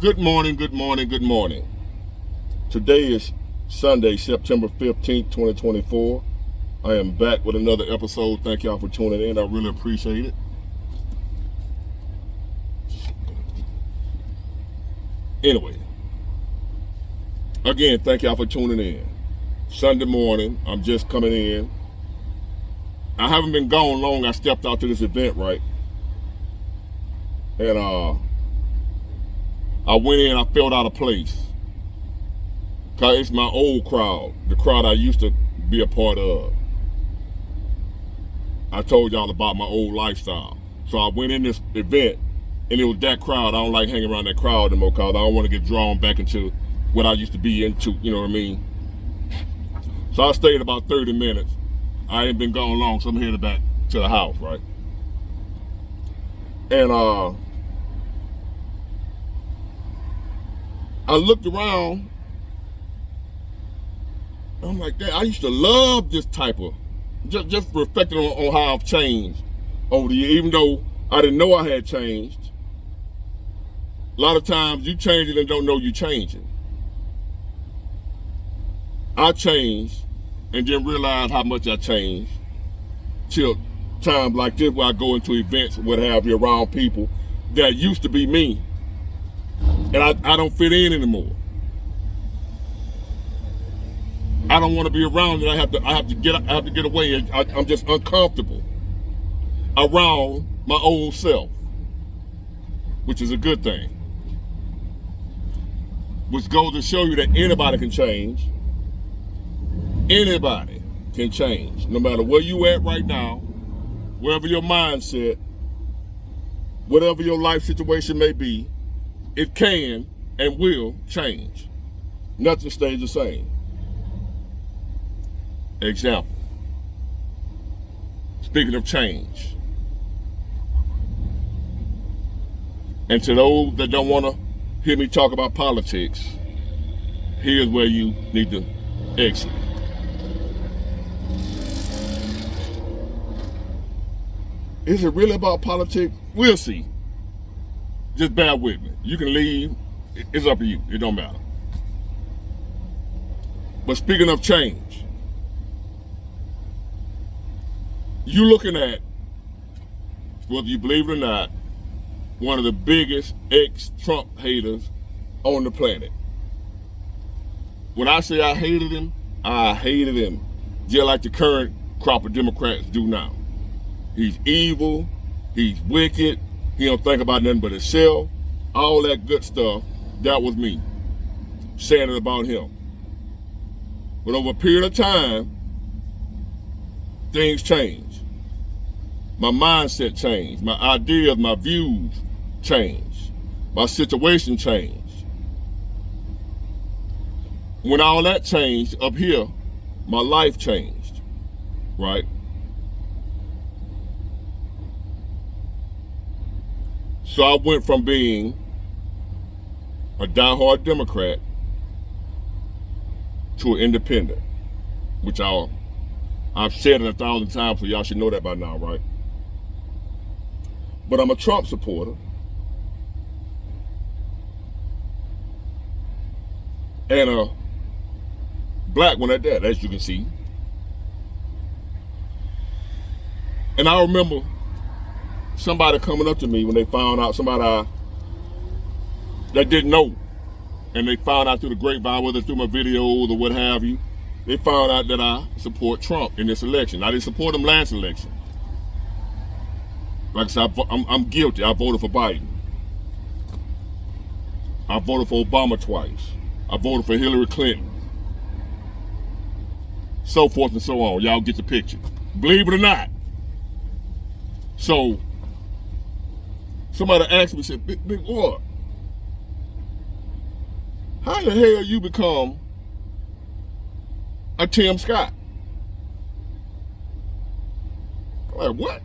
Good morning, good morning, good morning. Today is Sunday, September 15th, 2024. I am back with another episode. Thank y'all for tuning in. I really appreciate it. Anyway, again, thank y'all for tuning in. Sunday morning, I'm just coming in. I haven't been gone long. I stepped out to this event, right? And I went in, I felt out of place. Cause it's my old crowd, the crowd I used to be a part of. I told y'all about my old lifestyle. So I went in this event and it was that crowd. I don't like hanging around that crowd anymore because I don't want to get drawn back into what I used to be into, you know what I mean? So I stayed about 30 minutes. I ain't been gone long, so I'm headed back to the house, right? And I looked around. I'm like, I used to love this type of, just reflecting on how I've changed over the year, even though I didn't know I had changed. A lot of times you change it and don't know you're changing. I changed and didn't realize how much I changed till times like this where I go into events, what have you, around people that used to be me. And I don't fit in anymore. I don't want to be around it. I have to get away. I'm just uncomfortable around my old self, which is a good thing. Which goes to show you that anybody can change. Anybody can change, no matter where you at right now, wherever your mindset, whatever your life situation may be, it can and will change. Nothing stays the same. Example. Speaking of change. And to those that don't want to hear me talk about politics, here's where you need to exit. Is it really about politics? We'll see. Just bear with me. You can leave. It's up to you. It don't matter. But speaking of change, you looking at, whether you believe it or not, one of the biggest ex-Trump haters on the planet. When I say I hated him just like the current crop of Democrats do now. He's evil, he's wicked, he don't think about nothing but himself, all that good stuff. That was me saying it about him. But over a period of time, things change. My mindset changed, my ideas, my views changed, my situation changed. When all that changed up here, my life changed, right? So I went from being a diehard Democrat to an independent, which I've said it 1,000 times, so y'all should know that by now, right? But I'm a Trump supporter. And a black one at that, as you can see. And I remember somebody coming up to me when they found out, somebody that didn't know, and they found out through the grapevine, whether through my videos or what have you, they found out that I support Trump in this election. I didn't support him last election. Like I said, I'm guilty. I voted for Biden. I voted for Obama twice. I voted for Hillary Clinton. So forth and so on. Y'all get the picture. Believe it or not. So, somebody asked me, said, Big Ward, how the hell you become a Tim Scott? I'm like, what?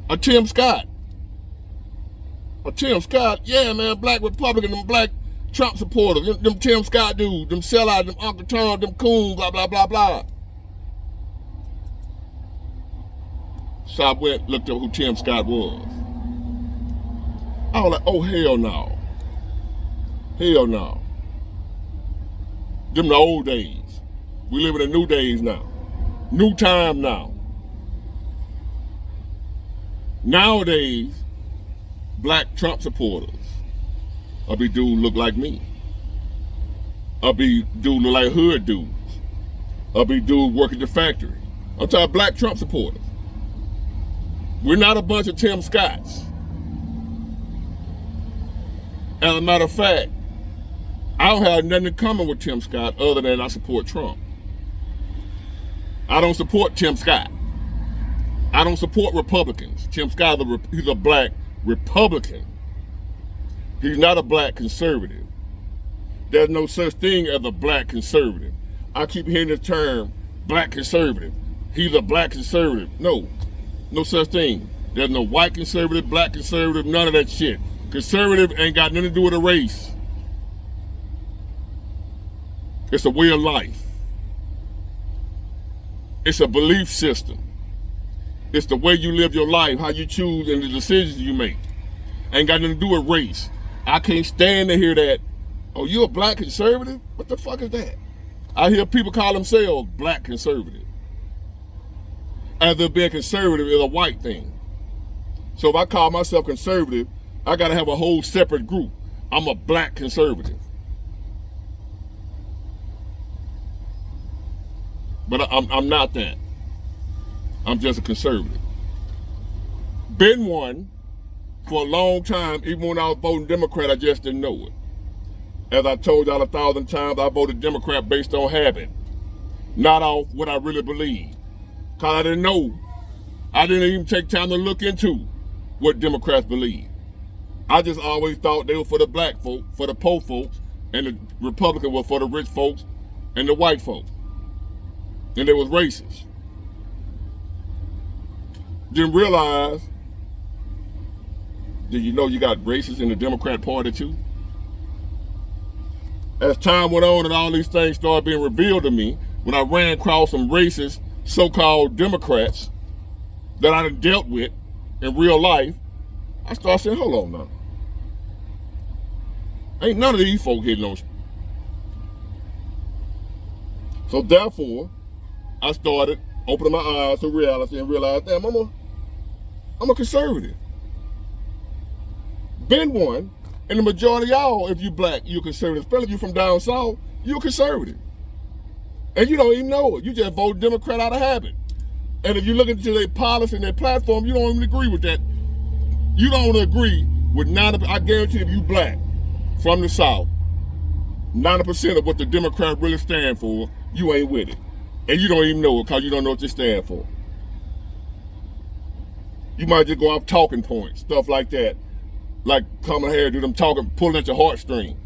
A Tim Scott? A Tim Scott? Yeah, man, black Republican, them black Trump supporters, them Tim Scott dudes, them sellouts, them Uncle Tom, them coons, blah, blah, blah, blah. So I went, looked up who Tim Scott was. I was like, oh, hell no. Hell no. Them the old days. We live in the new days now. New time now. Nowadays, black Trump supporters, I'll be dude look like me. I'll be dude look like hood dudes. I'll be dude work at the factory. I'm talking black Trump supporters. We're not a bunch of Tim Scotts. As a matter of fact, I don't have nothing in common with Tim Scott other than I support Trump. I don't support Tim Scott. I don't support Republicans. Tim Scott, he's a black Republican. He's not a black conservative. There's no such thing as a black conservative. I keep hearing the term black conservative. He's a black conservative. No such thing. There's no white conservative, black conservative, none of that shit. Conservative ain't got nothing to do with a race. It's a way of life. It's a belief system. It's the way you live your life, how you choose, and the decisions you make. Ain't got nothing to do with race. I can't stand to hear that, oh, you a black conservative? What the fuck is that? I hear people call themselves black conservative. As if being conservative is a white thing. So if I call myself conservative, I gotta have a whole separate group. I'm a black conservative. But I'm not that. I'm just a conservative. Been one for a long time. Even when I was voting Democrat, I just didn't know it. As I told y'all 1,000 times, I voted Democrat based on habit, not off what I really believe. Because I didn't know. I didn't even take time to look into what Democrats believe. I just always thought they were for the black folk, for the poor folks, and the Republican was for the rich folks and the white folks. And they was racist. Didn't realize, did you know you got racists in the Democrat Party too? As time went on and all these things started being revealed to me, when I ran across some racist so-called Democrats that I done dealt with in real life, I started saying, hold on now. Ain't none of these folk hitting on. So therefore, I started opening my eyes to reality and realized, damn, I'm a conservative. Been one, and the majority of y'all, if you black, you're conservative. Especially if you from down south, you're conservative. And you don't even know it. You just vote Democrat out of habit. And if you look into their policy and their platform, you don't even agree with that. You don't agree with 90%. I guarantee if you black from the south, 90% of what the Democrats really stand for, you ain't with it. And you don't even know it because you don't know what they stand for. You might just go off talking points, stuff like that. Like Kamala Harris do, them talking, pulling at your heartstring.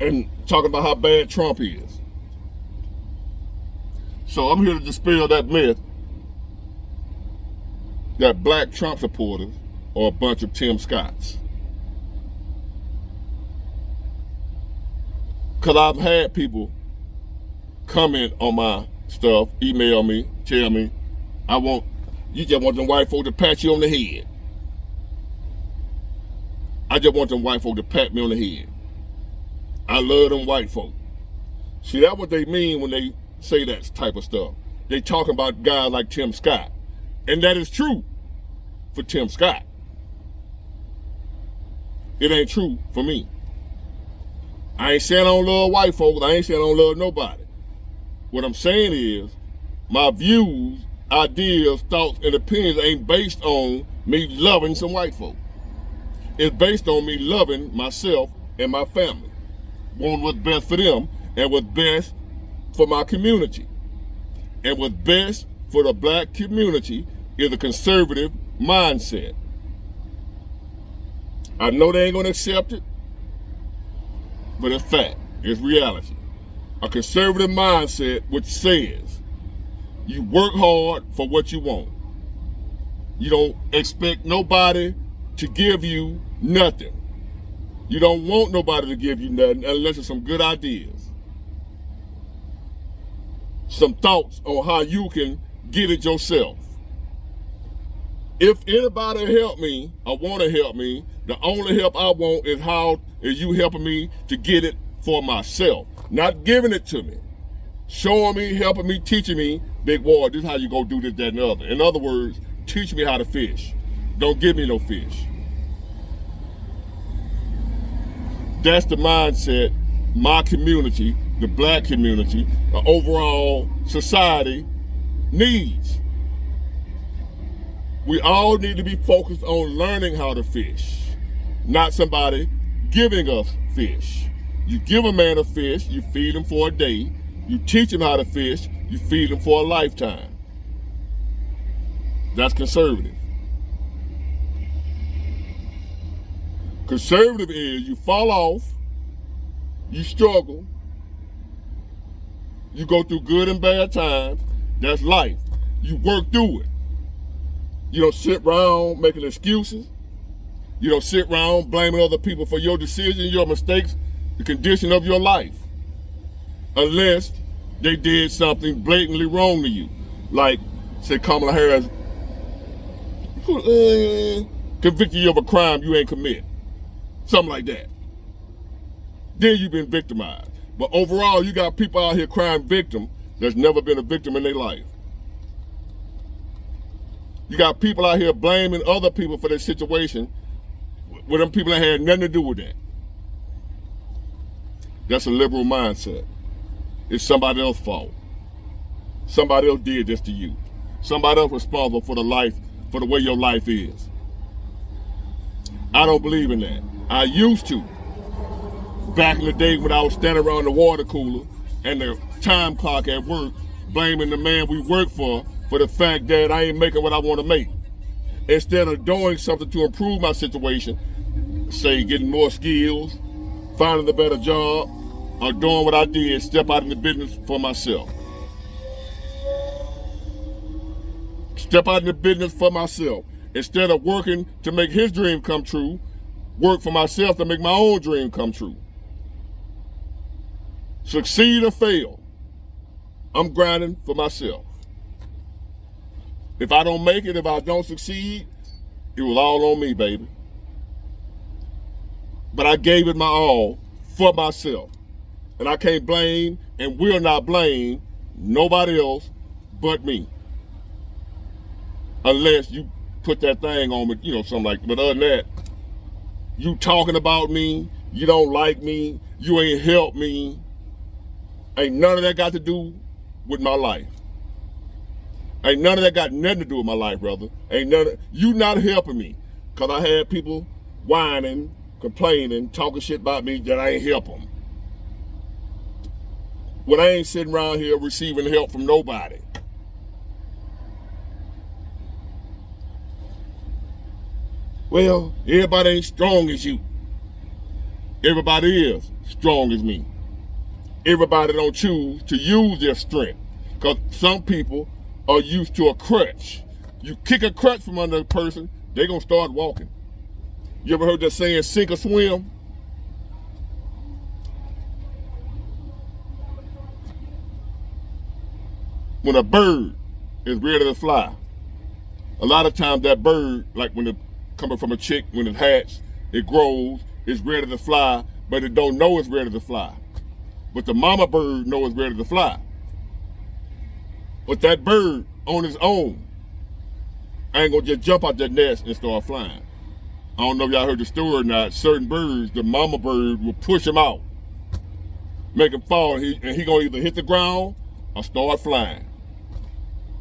And talking about how bad Trump is. So I'm here to dispel that myth that black Trump supporters are a bunch of Tim Scotts. Because I've had people comment on my stuff, email me, tell me, you just want them white folk to pat you on the head. I just want them white folk to pat me on the head. I love them white folk. See, that's what they mean when they say that type of stuff. They talking about guys like Tim Scott. And that is true for Tim Scott. It ain't true for me. I ain't saying I don't love white folks. I ain't saying I don't love nobody. What I'm saying is my views, ideas, thoughts, and opinions ain't based on me loving some white folk. It's based on me loving myself and my family. Want what's best for them and what's best for my community. And what's best for the black community is a conservative mindset. I know they ain't gonna accept it, but it's fact, it's reality. A conservative mindset which says you work hard for what you want. You don't expect nobody to give you nothing. You don't want nobody to give you nothing unless it's some good ideas. Some thoughts on how you can get it yourself. If anybody help me or want to help me, the only help I want is you helping me to get it for myself. Not giving it to me. Showing me, helping me, teaching me, big boy, this is how you go do this, that, and the other. In other words, teach me how to fish. Don't give me no fish. That's the mindset my community, the black community, the overall society needs. We all need to be focused on learning how to fish, not somebody giving us fish. You give a man a fish, you feed him for a day. You teach him how to fish, you feed him for a lifetime. That's conservative. Conservative is you fall off, you struggle, you go through good and bad times. That's life. You work through it. You don't sit around making excuses. You don't sit around blaming other people for your decisions, your mistakes, the condition of your life. Unless they did something blatantly wrong to you. Like, say Kamala Harris convicted you of a crime you ain't commit. Something like that. Then you've been victimized. But overall, you got people out here crime victim that's never been a victim in their life. You got people out here blaming other people for their situation when them people ain't had nothing to do with that. That's a liberal mindset. It's somebody else's fault. Somebody else did this to you. Somebody else responsible for the way your life is. I don't believe in that. I used to. Back in the day when I was standing around the water cooler and the time clock at work, blaming the man we work for the fact that I ain't making what I want to make. Instead of doing something to improve my situation, say getting more skills, finding a better job, or doing what I did, step out in the business for myself. Step out in the business for myself. Instead of working to make his dream come true, work for myself to make my own dream come true. Succeed or fail, I'm grinding for myself. If I don't make it, if I don't succeed, it was all on me, baby. But I gave it my all for myself. And I can't blame and will not blame nobody else but me. Unless you put that thing on me, something like, but other than that, you talking about me, you don't like me, you ain't helped me, ain't none of that got to do with my life. Ain't none of that got nothing to do with my life, brother. You not helping me. Because I had people whining, complaining, talking shit about me that I ain't help them. When I ain't sitting around here receiving help from nobody. Well, everybody ain't strong as you. Everybody is strong as me. Everybody don't choose to use their strength. Because some people are used to a crutch. You kick a crutch from under a person, they're going to start walking. You ever heard that saying, sink or swim? When a bird is ready to fly, a lot of times that bird, like when it's coming from a chick, when it hatches, it grows, it's ready to fly, but it don't know it's ready to fly. But the mama bird knows it's ready to fly. But that bird on its own ain't gonna just jump out that nest and start flying. I don't know if y'all heard the story or not. Certain birds, the mama bird will push him out, make him fall, and he gonna either hit the ground or start flying.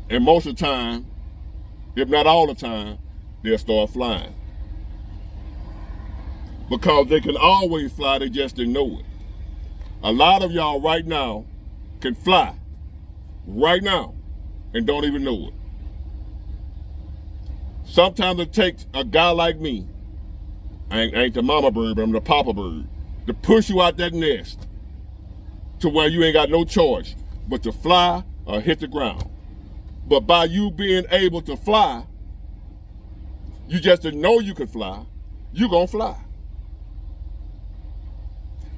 And most of the time, if not all the time, they'll start flying. Because they can always fly, they just didn't know it. A lot of y'all right now can fly, right now, and don't even know it. Sometimes it takes a guy like me, I ain't the mama bird, but I'm the papa bird, to push you out that nest to where you ain't got no choice but to fly or hit the ground. But by you being able to fly, you just didn't know you could fly, you gonna fly.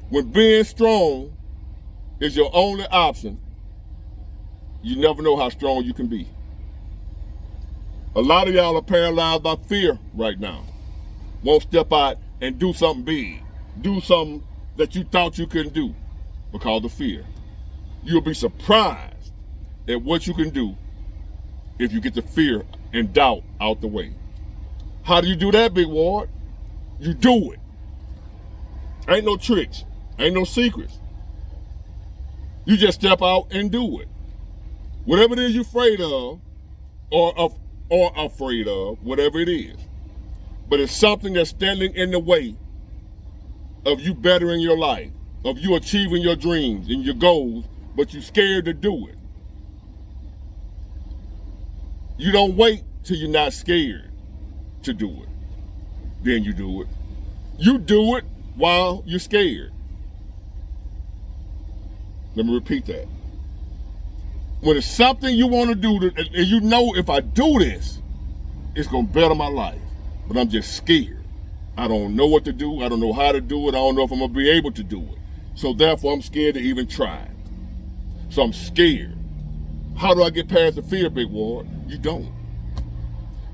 When being strong is your only option, you never know how strong you can be. A lot of y'all are paralyzed by fear right now. Won't step out and do something big. Do something that you thought you couldn't do because of fear. You'll be surprised at what you can do if you get the fear and doubt out the way. How do you do that, Big Ward? You do it. Ain't no tricks. Ain't no secrets. You just step out and do it. Whatever it is you're afraid of, or afraid of, whatever it is. But it's something that's standing in the way of you bettering your life, of you achieving your dreams and your goals, but you're scared to do it. You don't wait till you're not scared to do it. Then you do it. You do it while you're scared. Let me repeat that. When it's something you want to do, and you know, if I do this, it's going to better my life, but I'm just scared. I don't know what to do. I don't know how to do it. I don't know if I'm going to be able to do it. So therefore, I'm scared to even try it. So I'm scared. How do I get past the fear, Big Ward? You don't.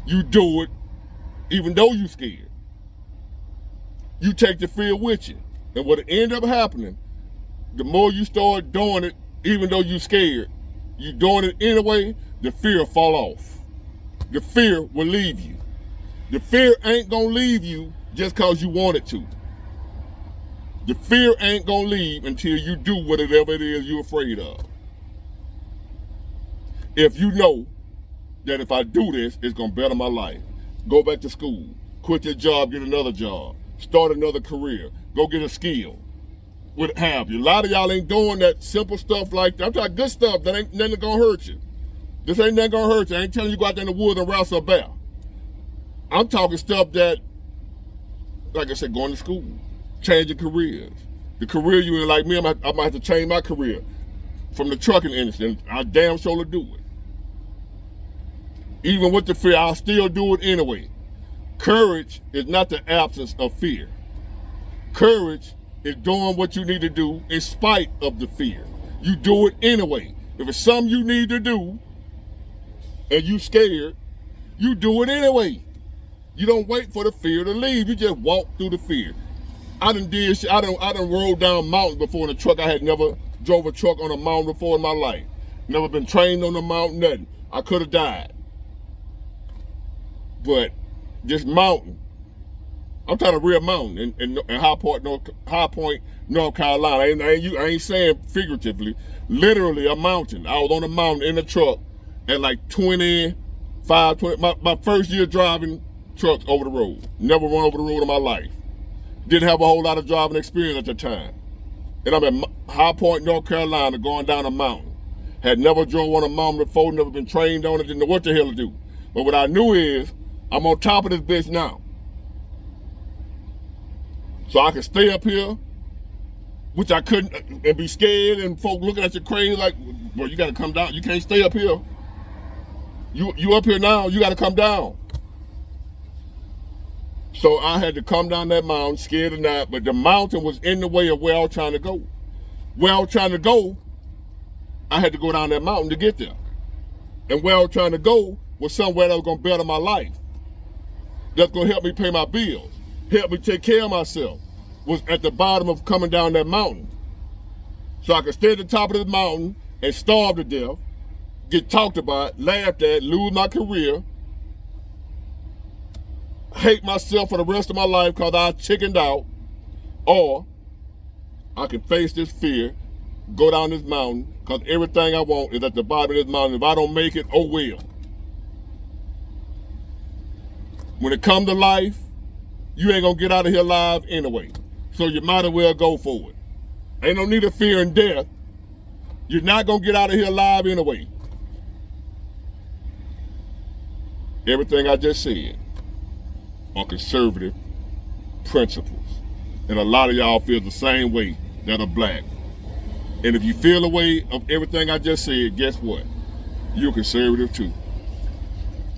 You do it even though you're scared. You take the fear with you. And what end up happening, the more you start doing it, even though you're scared, you doing it anyway, the fear will fall off. The fear will leave you. The fear ain't gonna leave you just cause you want it to. The fear ain't gonna leave until you do whatever it is you're afraid of. If you know that if I do this, it's gonna better my life. Go back to school, quit your job, get another job, start another career, go get a skill. What have you? A lot of y'all ain't doing that simple stuff like that. I'm talking good stuff that ain't nothing gonna hurt you. This ain't nothing gonna hurt you. I ain't telling you go out there in the woods and wrestle a bear. I'm talking stuff that, like I said, going to school, changing careers. The career you in, like me, I might have to change my career from the trucking industry, and I damn sure to do it. Even with the fear, I'll still do it anyway. Courage is not the absence of fear. Courage is doing what you need to do in spite of the fear. You do it anyway. If it's something you need to do and you scared, you do it anyway. You don't wait for the fear to leave. You just walk through the fear. I done rolled down mountains before in a truck. I had never drove a truck on a mountain before in my life. Never been trained on a mountain, nothing. I could have died. But this mountain, I'm talking a real mountain in High Point, North Carolina. I ain't saying figuratively. Literally a mountain. I was on a mountain in a truck at like 20. My first year driving trucks over the road. Never run over the road in my life. Didn't have a whole lot of driving experience at the time. And I'm at High Point, North Carolina, going down a mountain. Had never drove on a mountain before, never been trained on it, didn't know what the hell to do. But what I knew is, I'm on top of this bitch now. So I could stay up here, which I couldn't, and be scared, and folk looking at you crazy like, well, you gotta come down. You can't stay up here. You up here now, you gotta come down. So I had to come down that mountain, scared or not, but the mountain was in the way of where I was trying to go. Where I was trying to go, I had to go down that mountain to get there. And where I was trying to go was somewhere that was gonna better my life. That's gonna help me pay my bills, help me take care of myself, was at the bottom of coming down that mountain. So I could stay at the top of the mountain and starve to death, get talked about, laughed at, lose my career, hate myself for the rest of my life because I chickened out, or I can face this fear, go down this mountain, because everything I want is at the bottom of this mountain. If I don't make it, oh well. When it comes to life, you ain't gonna get out of here alive anyway. So you might as well go for it. Ain't no need of fear and death. You're not gonna get out of here alive anyway. Everything I just said are conservative principles. And a lot of y'all feel the same way that are black. And if you feel the way of everything I just said, guess what? You're conservative too.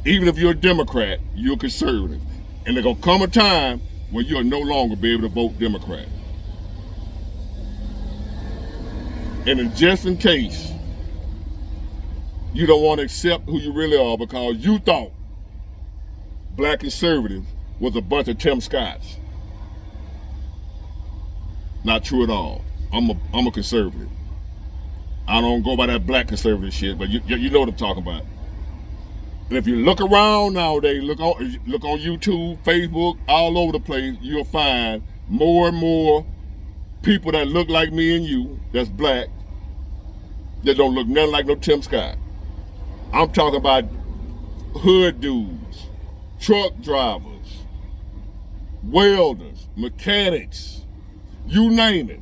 Even if you're a Democrat, you're conservative. And there's gonna come a time where you'll no longer be able to vote Democrat. And just in case you don't want to accept who you really are because you thought black conservatives was a bunch of Tim Scotts. Not true at all. I'm a conservative. I don't go by that black conservative shit, but you know what I'm talking about. And if you look around nowadays, look on YouTube, Facebook, all over the place, you'll find more and more people that look like me and you, that's black, that don't look nothing like no Tim Scott. I'm talking about hood dudes, truck drivers, welders, mechanics, you name it,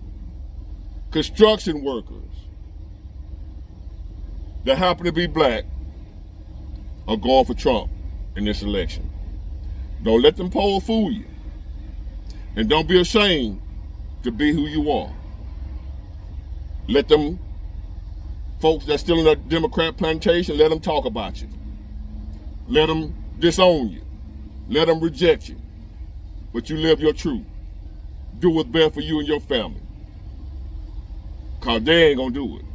construction workers that happen to be black are going for Trump in this election. Don't let them polls fool you. And don't be ashamed to be who you are. Let them folks that's still in the Democrat plantation, let them talk about you. Let them disown you. Let them reject you. But you live your truth. Do what's best for you and your family. Cause they ain't gonna do it.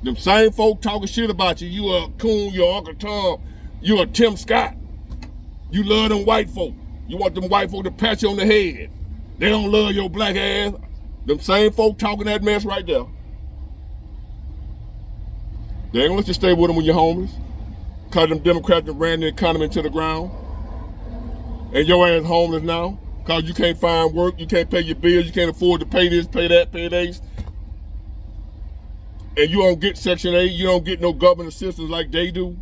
Them same folk talking shit about you. You a coon, you Uncle Tom, you a Tim Scott. You love them white folk. You want them white folk to pat you on the head. They don't love your black ass. Them same folk talking that mess right there. They ain't gonna let you stay with them when you're homeless. Cause them Democrats that ran the economy to the ground. And your ass homeless now. Cause you can't find work, you can't pay your bills, you can't afford to pay this, pay that, pay that. And you don't get Section 8, you don't get no government assistance like they do.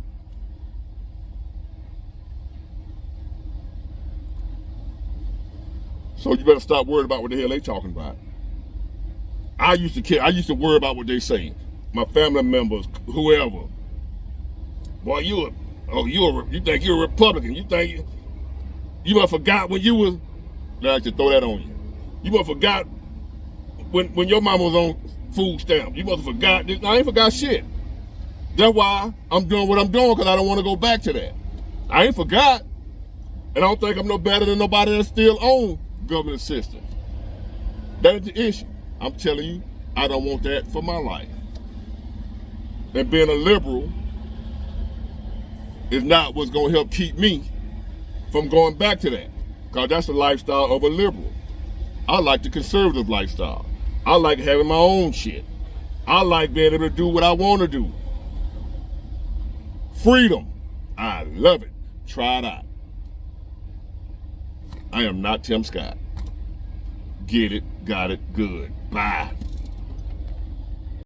So you better stop worrying about what the hell they talking about. I used to care. I used to worry about what they say. My family members, whoever. Boy, you think you're a Republican. You think you must forgot when you was. I should throw that on you. You must forgot when your mama was on food stamp. You must have forgot this. I ain't forgot shit. That's why I'm doing what I'm doing, because I don't want to go back to that. I ain't forgot. And I don't think I'm no better than nobody that's still on government assistance. That's the issue. I'm telling you, I don't want that for my life. And being a liberal is not what's going to help keep me from going back to that. Because that's the lifestyle of a liberal. I like the conservative lifestyle. I like having my own shit. I like being able to do what I want to do. Freedom. I love it. Try it out. I am not Tim Scott. Get it, got it, good. Bye.